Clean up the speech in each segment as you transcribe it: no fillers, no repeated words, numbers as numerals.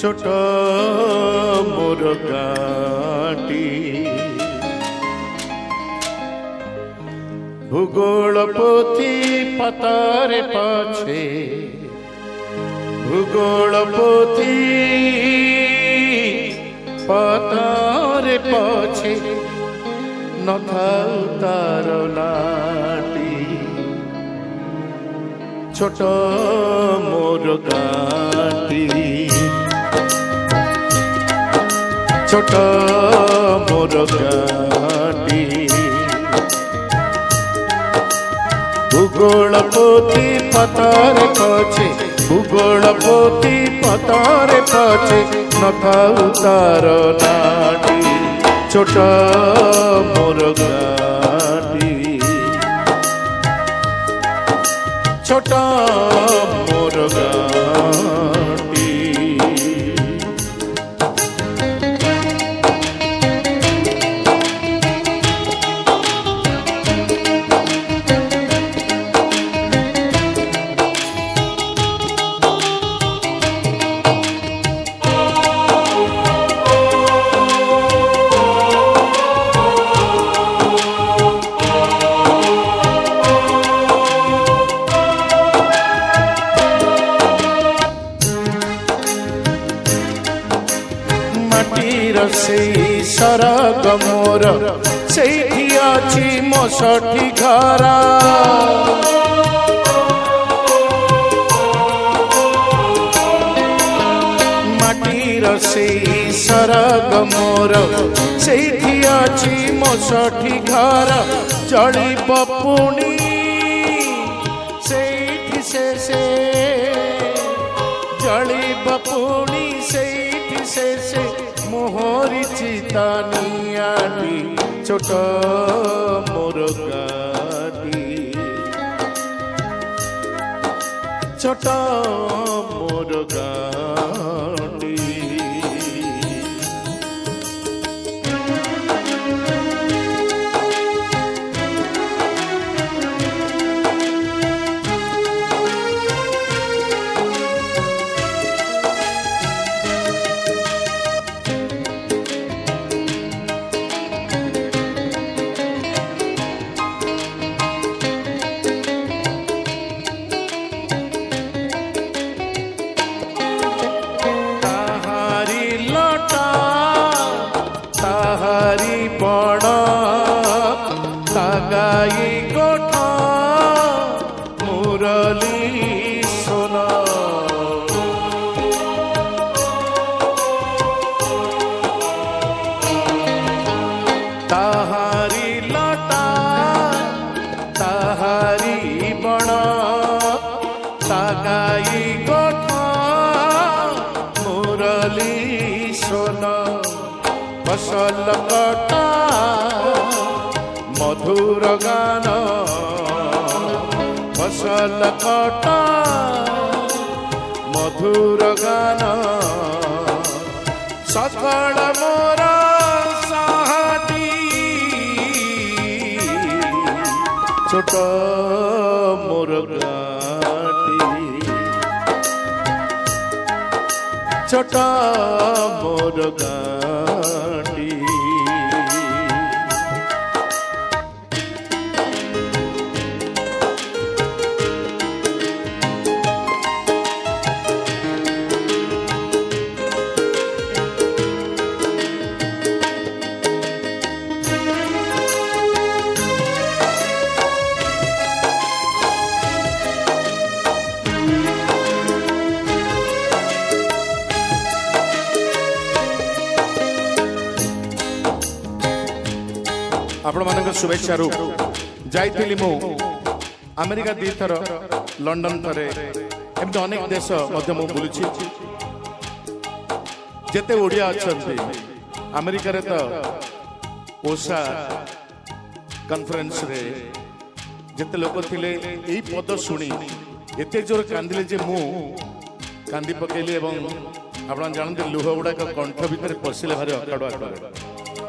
ছোট মোর গাঁটি ভূগোল পোথি পাতারে পাছে ভূগোল পোথি পাতারে পাছে নথাও তার নাটি ছোট মোর গাঁটি ছোট মোর গাঁটি ভূগোল পোথি পাতারে পাছে ভূগোল পোথি পাতারে পাছে নথাও তার নাটি ছোট মোর গাঁটি ছোট মোর গাঁটি সেই সরগ মোর সেইঠি আছে মশটি ঘরা মাটির সেই সরগ মোর সেইঠি আছে মশটি ঘরা চলিব পুনি সেইঠি শেষে চলিব পুনি সেইঠি শেষে মোহরি চিতা নিয়াটি ছোট মোর গাঁটি ছোট মোর গাঁটি গাই গোঠা মুরলী সোনা তাহারি লটা তাহারি বণ গাই গোঠা মুরলী সোনা ফসল কটা মধুর গান ফসল কটা মধুর গান সকল মোর সাহাটি ছোট মোর গাঁটি ছোট মোর গাঁটি आपण मान शुभेच्छा जाइली मु अमेरिका दी थर लंडन थरे एमती अनेक देश बुली जेते ओडिया अच्छा अमेरिका रे तो ओसा कॉन्फ्रेंस रे जेते लोक थिले एई पद सुनी एते जोर कांदिले जे मु कांदी पकेली एवं आपण जानते लुह गुड़ाक कंठ भितर पशिले भारी अकाड़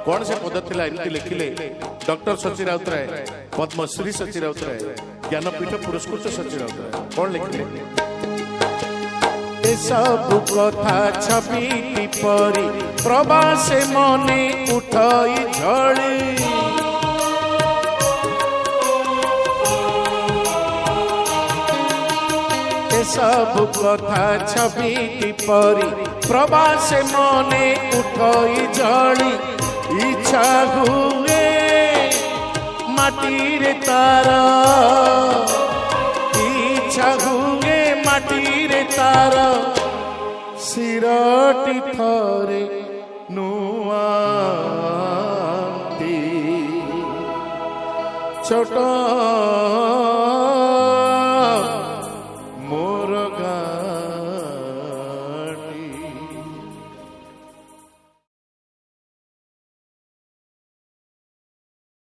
कौन से पद थिला एमती लिखिले डॉक्टर सची राउतराय पद्मश्री सची राउतराय ज्ञानपीठ पुरस्कृत सची राउतराय कौन लिखिले ए सब कथा छवि परी प्रवासे मने उठई झड़ी ए सब कथा छवि परी प्रवासे मने उठई झड़ी इच्छा हुए माटी रे तार इच्छा हुए माटी रे तार सिरटी थरे नुआती छोट